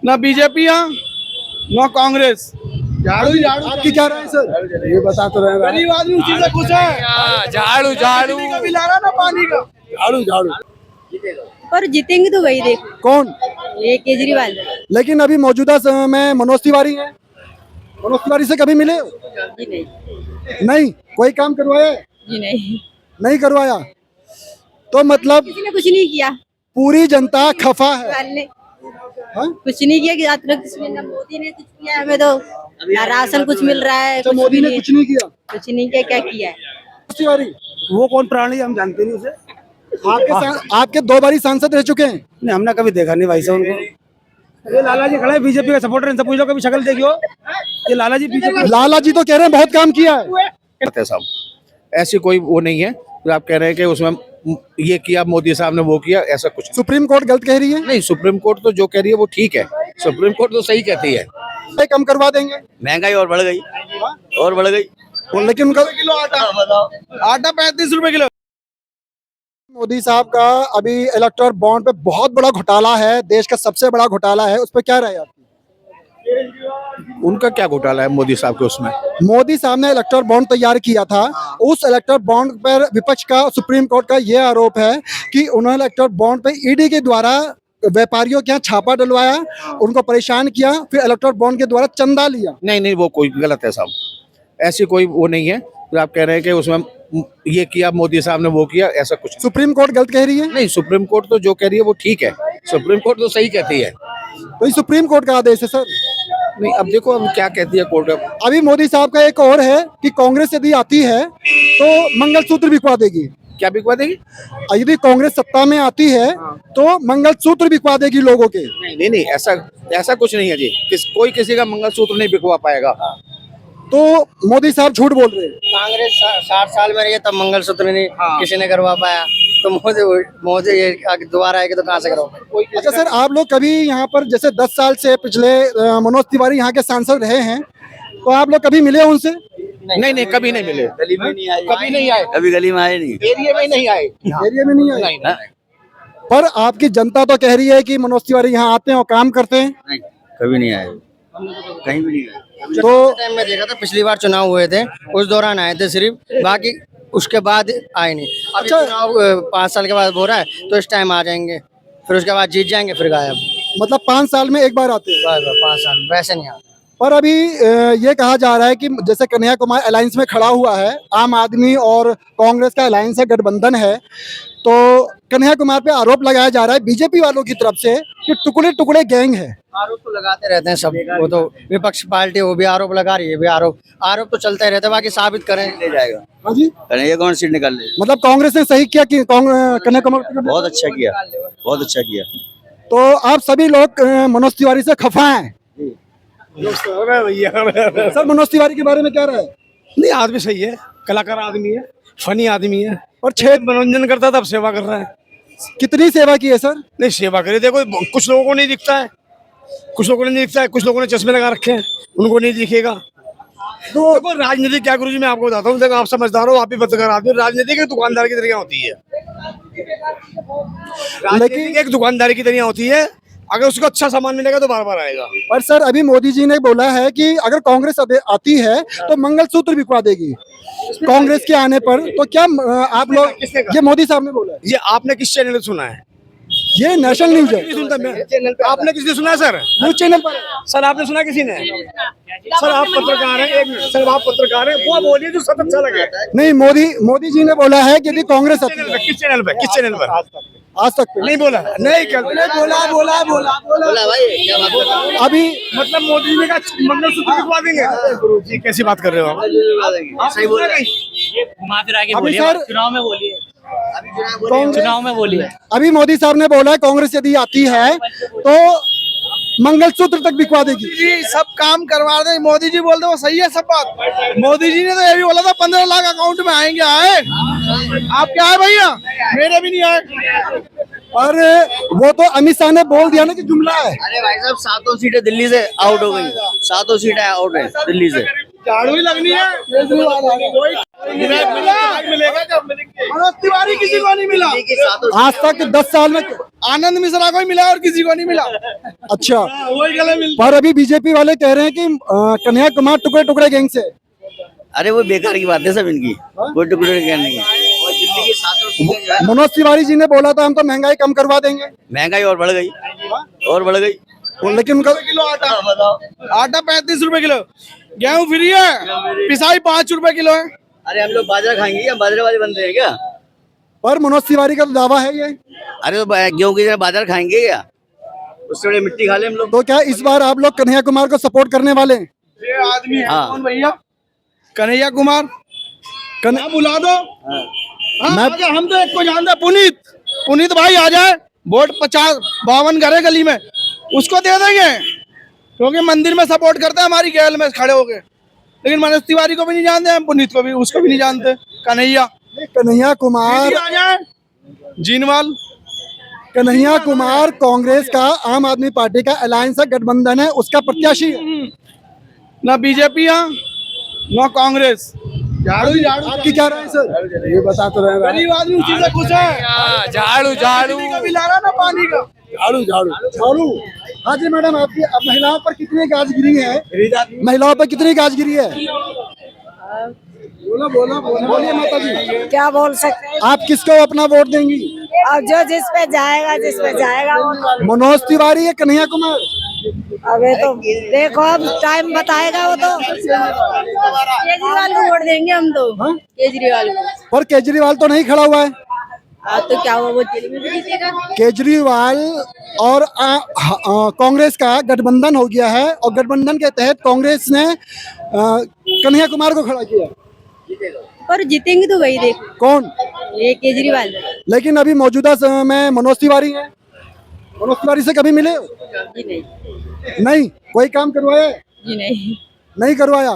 ना बीजेपी ना कांग्रेस। झाड़ू ही झाड़ू। आपकी क्या राय है सर? ये बता तो रहे हैं। गरीब आदमी उसी से खुश है। झाड़ू झाड़ू बिजली का बिल आ रहा ना पानी का। झाड़ू झाड़ू। पर जीतेंगे तो वही देखो, कौन? ये केजरीवाल लेकिन अभी मौजूदा समय में मनोज तिवारी है। मनोज तिवारी से कभी मिले हो? जी नहीं, नहीं। कोई काम करवाया है? जी नहीं, नहीं करवाया। तो मतलब किसी ने कुछ नहीं किया। पूरी जनता खफा है। केजरीवाल ने हाँ? कुछ नहीं किया कि यात्रा किसने, ना मोदी ने कुछ किया हमें तो, ना राशन कुछ मिल रहा है। अच्छा, कुछ मोदी भी ने नहीं, कुछ नहीं किया। कुछ नहीं किया। क्या किया है? मनोज तिवारी वो कौन प्राणी हम जानते नहीं उसे। आपके 2 बारी सांसद रह चुके हैं। नहीं, हमने कभी देखा नहीं भाई साहब उनको। ये लाला जी खड़े बीजेपी का सपोर्टर, इनसे पूछ लो कभी शक्ल देखियो। ये लाला जी बीजेपी। लाला जी तो कह रहे हैं बहुत काम किया है। साहब ऐसी कोई वो नहीं है जो आप कह रहे हैं कि उसमें ये किया मोदी साहब ने वो किया, ऐसा कुछ सुप्रीम कोर्ट गलत कह रही है। नहीं। सुप्रीम कोर्ट तो जो कह रही है वो ठीक है, सुप्रीम कोर्ट तो सही कहती है। कम करवा देंगे। महंगाई और बढ़ गई, और बढ़ गई। लेकिन उनका किलो आटा 35 रुपए किलो। मोदी साहब का अभी इलेक्टोरल बॉन्ड पे बहुत बड़ा घोटाला है, देश का सबसे बड़ा घोटाला है, उस पर क्या राय है आपकी? उनका क्या घोटाला है मोदी साहब के उसमें? मोदी साहब ने इलेक्टोरल बॉन्ड तैयार किया था। उस इलेक्टोरल बॉन्ड पर विपक्ष का, सुप्रीम कोर्ट का यह आरोप है कि उन्होंने इलेक्टोरल बॉन्ड पे ईडी के द्वारा व्यापारियों के यहाँ छापा डलवाया, उनको परेशान किया, फिर इलेक्टोरल बॉन्ड के द्वारा चंदा लिया। नहीं नहीं, वो कोई गलत है साहब। ऐसी कोई वो नहीं है जो आप कह रहे हैं कि उसमें ये किया मोदी साहब ने वो किया, ऐसा कुछ सुप्रीम कोर्ट गलत कह रही है। नहीं। सुप्रीम कोर्ट तो जो कह रही है वो ठीक है, सुप्रीम कोर्ट तो सही कहती है। तो ये सुप्रीम कोर्ट का आदेश है सर। नहीं, अब देखो अब क्या कहती है कोर्ट। अभी मोदी साहब का एक और है कि कांग्रेस यदि आती है तो मंगलसूत्र बिकवा देगी। क्या बिकवा देगी? यदि कांग्रेस सत्ता में आती है तो मंगलसूत्र बिकवा देगी लोगों के। नहीं नहीं, ऐसा कुछ नहीं है जी। कोई किसी का मंगलसूत्र नहीं बिकवा पाएगा। तो मोदी साहब झूठ बोल रहे हैं। कांग्रेस 60 साल में रही है तब मंगलसूत्र नहीं किसी ने करवा पाया, तो मोदी ये दोबारा आएगी तो कहाँ से करवाओ? अच्छा सर, आप लोग कभी यहाँ पर जैसे 10 साल से पिछले मनोज तिवारी यहाँ के सांसद रहे हैं, तो आप लोग कभी मिले उनसे? नहीं नहीं, कभी नहीं मिले। गली में नहीं आए, कभी नहीं आए, कभी गली में आए नहीं। एरिया में नहीं आए। एरिया में नहीं आए। नहीं नहीं। पर आपकी जनता तो कह रही है कि मनोज तिवारी यहाँ आते हैं और काम करते हैं। नहीं, कभी नहीं आए, कहीं भी नहीं आए। तो टाइम में देखा था, पिछली बार चुनाव हुए थे उस दौरान आए थे सिर्फ, बाकी उसके बाद आए नहीं। अब अच्छा। चुनाव 5 साल के बाद हो रहा है तो इस टाइम आ जाएंगे, फिर उसके बाद जीत जाएंगे, फिर गायब। मतलब 5 साल में एक बार आते हैं। बस 5 साल वैसे नहीं आते। पर अभी ये कहा जा रहा है कि जैसे कन्हैया कुमार अलायंस में खड़ा हुआ है, आम आदमी और कांग्रेस का अलायंस है, गठबंधन है, तो कन्हैया कुमार पे आरोप लगाया जा रहा है बीजेपी वालों की तरफ से कि टुकड़े टुकड़े गैंग है। आरोप तो लगाते रहते हैं सब, वो तो विपक्ष पार्टी वो भी आरोप लगा रही है, भी आरोप तो चलते रहते हैं, बाकी साबित करें। ले जाएगा। हाँ जी, कन्हैया कौन सीट निकाल ले? मतलब कांग्रेस ने सही किया कि कन्हैया कुमार। बहुत अच्छा किया, बहुत अच्छा किया। तो आप सभी लोग मनोज तिवारी से खफा हैं। भैया सर, मनोज तिवारी के बारे में क्या राय है? नहीं, आदमी सही है, कलाकार आदमी है, फनी आदमी है, और 6 मनोरंजन करता था, अब सेवा कर रहा है। कितनी सेवा की है सर? नहीं, सेवा करे देखो, कुछ लोगों को नहीं दिखता है, कुछ लोगों को नहीं दिखता है, कुछ लोगों ने चश्मे लगा रखे हैं, उनको नहीं दिखेगा। तो देखो राजनीति क्या गुरु जी, मैं आपको बताता हूँ, देखो आप समझदार हो, आप भी पत्रकार आदमी, राजनीति एक दुकानदार की तरह होती है। राजनीति एक दुकानदारी की तरह होती है, अगर उसको अच्छा सामान मिलेगा तो बार बार आएगा। पर सर, अभी मोदी जी ने बोला है कि अगर कांग्रेस आती है तो मंगलसूत्र बिकवा देगी कांग्रेस के आने पर। तो क्या आप लोग, ये मोदी साहब ने बोला है? ये आपने किस चैनल पे सुना है? ये नेशनल न्यूज है। नहीं सुनता मैं। आपने किसने सुना है सर? न्यूज चैनल पर। सर आपने सुना किसी ने? सर आप पत्रकार हैं, एक मिनट सर, आप पत्रकार हैं, वो बोलिए जो सब अच्छा लगे। नहीं, मोदी जी ने बोला है कि यदि कांग्रेस आती है। किस चैनल पे? किस चैनल पर? आज तक पे नहीं बोला, नहीं क्या बोला भाई क्या बात कर रहे हो? अभी मतलब मोदी जी का मंगलसूत्र बिकवा देंगे? गुरु जी कैसी बात कर रहे हो आप? सही बोल रहे हैं। अभी सर, चुनाव में बोलिए, कांग्रेस- चुनाव में बोलिए। अभी मोदी साहब ने बोला है कांग्रेस यदि आती है तो मंगलसूत्र तक बिकवा देगी। जी सब काम करवा दे, मोदी जी बोल दे वो सही है सब बात। मोदी जी ने तो ये भी बोला था 15 लाख अकाउंट में आएंगे, आए? आप क्या है भैया? मेरे भी नहीं आए। और वो तो अमित शाह ने बोल दिया ना कि जुमला है। अरे भाई साहब, 7 सीटें दिल्ली से आउट हो गई, 7 सीटें आउट है दिल्ली से। झाड़ू ही लगनी है। मिलेगा कब मिलेंगे? मनोज तिवारी किसी को नहीं मिला। आज तक 10 साल में। आनंद मिश्रा को ही मिला और किसी को नहीं मिला। अच्छा, वही गले मिल। पर अभी बीजेपी वाले कह रहे हैं कि कन्हैया कुमार टुकड़े टुकड़े गैंग से। अरे वो बेकार की बात है सब इनकी, कोई टुकड़े क्या नहीं है। और दिल्ली के 7 वर्ष मनोज तिवारी जी ने बोला था हम तो महंगाई कम करवा देंगे, महंगाई और बढ़ गई, और बढ़ गई। लेकिन उनका किलो आटा, आटा 35 रुपए किलो, गेहूं फ्री है, पिसाई 5 रुपए किलो है। अरे हम लोग बाजरा खाएंगे क्या? बाजरे वाले बंदे हैं क्या? पर मनोज तिवारी का तो दावा है ये। अरे तो गेहूं की जगह बाजरा खाएंगे क्या? उससे बड़े मिट्टी खा ले हम लोग। तो क्या इस बार आप लोग कन्हैया कुमार को सपोर्ट करने वाले हैं? ये आदमी है हाँ। कौन भैया? कन्हैया कुमार। हाँ, बुला दो। हाँ, आजा, हम तो एक को जानते हैं, पुनीत। पुनीत भाई आ जाए, वोट 50-52 घर है गली में, उसको दे देंगे क्योंकि मंदिर में सपोर्ट करते हैं हमारी गैल में खड़े होके। लेकिन मनोज तिवारी को भी नहीं जानते हम, पुनीत को भी, उसको भी नहीं जानते। कन्हैया कन्हैया कुमार, आ जाए, जीनवाल। कन्हैया कुमार कांग्रेस का आम आदमी पार्टी का अलायंस है, गठबंधन है, उसका प्रत्याशी है। ना बीजेपी ना कांग्रेस। झाड़ू ही झाड़ू। आपकी क्या राय है सर? ये बता तो रहे हैं। गरीब आदमी उसी से खुश है। झाड़ू झाड़ू बिजली का बिल आ रहा ना, पानी का। झाड़ू झाड़ू झाड़ू। हाँ जी मैडम, आपकी अब महिलाओं पर कितनी गाज गिरी है? महिलाओं पर कितनी गाज गिरी है? बोलिए माता जी। क्या बोल सकते हैं? आप किसको अपना वोट देंगी? अब जो जिस पे जाएगा वो मनोज तिवारी या कन्हैया कुमार? अबे तो देखो, अब टाइम बताएगा वो तो। केजरीवाल को वोट देंगे हम तो। हाँ? केजरीवाल को। पर केजरीवाल तो नहीं खड़ा हुआ है। तो क्या हुआ, वो जेल में भी जीतेगा। केजरीवाल और कांग्रेस का गठबंधन हो गया है और गठबंधन के तहत कांग्रेस ने कन्हैया कुमार को खड़ा किया। पर जीतेंगे तो वही, देखो कौन? ये केजरीवाल। लेकिन अभी मौजूदा समय में मनोज तिवारी है। मनोज तिवारी से कभी मिले? जी नहीं, नहीं। कोई काम करवाया? जी नहीं, नहीं करवाया।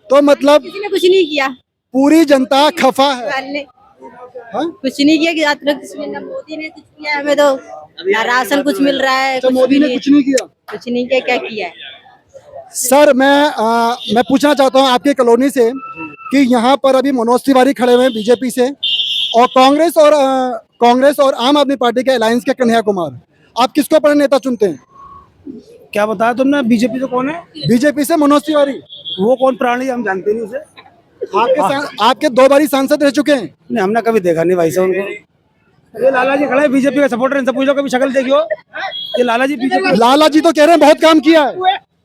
तो मतलब किसी ने कुछ नहीं किया। पूरी जनता खफा है। केजरीवाल ने हाँ? कुछ नहीं किया कि आज तक किसी ने, मोदी ने कुछ किया हमें तो ना राशन कुछ मिल रहा है। तो मोदी ने कुछ नहीं किया। कुछ नहीं किया, क्या किया है? सर मैं पूछना चाहता हूँ आपके कॉलोनी से कि यहाँ पर अभी मनोज तिवारी खड़े हुए हैं बीजेपी से, और कांग्रेस और आम आदमी पार्टी के अलायंस के कन्हैया कुमार, आप किसको अपना नेता चुनते हैं? क्या बताया तुमने? बीजेपी से कौन है? बीजेपी से मनोज तिवारी। वो कौन प्राणी, हम जानते नहीं उसे। आपके 2 बारी सांसद रह चुके हैं। नहीं, हमने कभी देखा नहीं भाई साहब उनको। ये लाला जी खड़े हैं, बीजेपी का सपोर्टर, इनसे पूछ लो कभी शक्ल देखी हो? ये लाला जी बीजेपी। लाला जी तो कह रहे हैं बहुत काम किया है।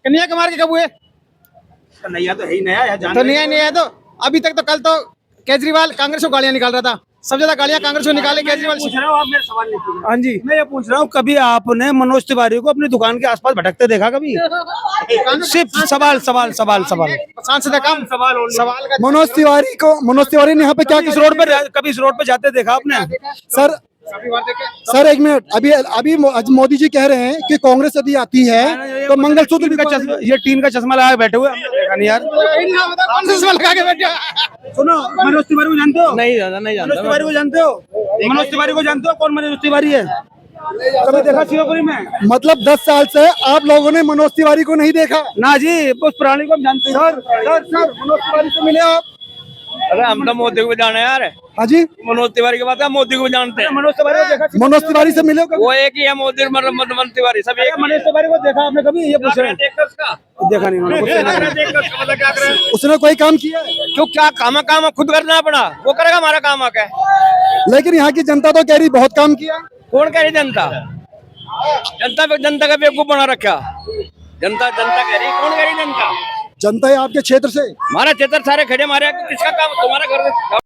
कन्हैया कुमार के कब हुए? कन्हैया तो है ही नया, तो नहीं है तो अभी तक तो, कल तो केजरीवाल कांग्रेस को गालियां निकाल रहा था, सब ज्यादा गालियां कांग्रेस को निकाले केजरीवाल से। आप मेरा सवाल नहीं पूछ। हाँ जी, मैं ये पूछ रहा हूँ, कभी आपने मनोज तिवारी को अपनी दुकान के आसपास भटकते देखा कभी? सिर्फ सवाल सवाल सवाल सवाल सांसद का काम सवाल का। मनोज तिवारी ने यहाँ पे क्या इस रोड पर कभी इस रोड पर जाते देखा आपने? सर एक मिनट, अभी मोदी जी कह रहे हैं कि कांग्रेस यदि आती है तो मंगलसूत्र का चश्मा, ये टीन का चश्मा लगा बैठे हुए, हमने देखा नहीं यार। चश्मा लगा के बैठे। सुनो, मनोज तिवारी को जानते हो? नहीं जानता, नहीं मनोज तिवारी को जानते हो? मनोज तिवारी को जानते हो? कौन मनोज तिवारी है? कभी देखा शिवपुरी में? मतलब 10 साल से आप लोगों ने मनोज तिवारी को नहीं देखा? ना जी, उस प्राणी को हम जानते हैं। सर मनोज तिवारी से मिले आप? अरे हम तो मोदी को जाने यार। हाँ जी, मनोज तिवारी की बात है, मोदी को जानते हैं। मनोज तिवारी को देखा? मनोज तिवारी से मिले हो कभी? वो एक ही है, मोदी मनोज तिवारी सब एक। मनोज तिवारी को देखा आपने कभी? ये पूछ रहे हैं। देखा नहीं उन्होंने। उसने कोई काम किया है? क्यों, क्या काम खुद करना पड़ा, वो करेगा हमारा काम आके। लेकिन यहाँ की जनता तो कह रही बहुत काम किया। कौन कह रही? जनता का बेवकूफ बना रखा। जनता कह रही, कौन कह रही? जनता जनता है आपके क्षेत्र से। हमारा क्षेत्र सारे खड़े, हमारे किसका काम? तुम्हारा घर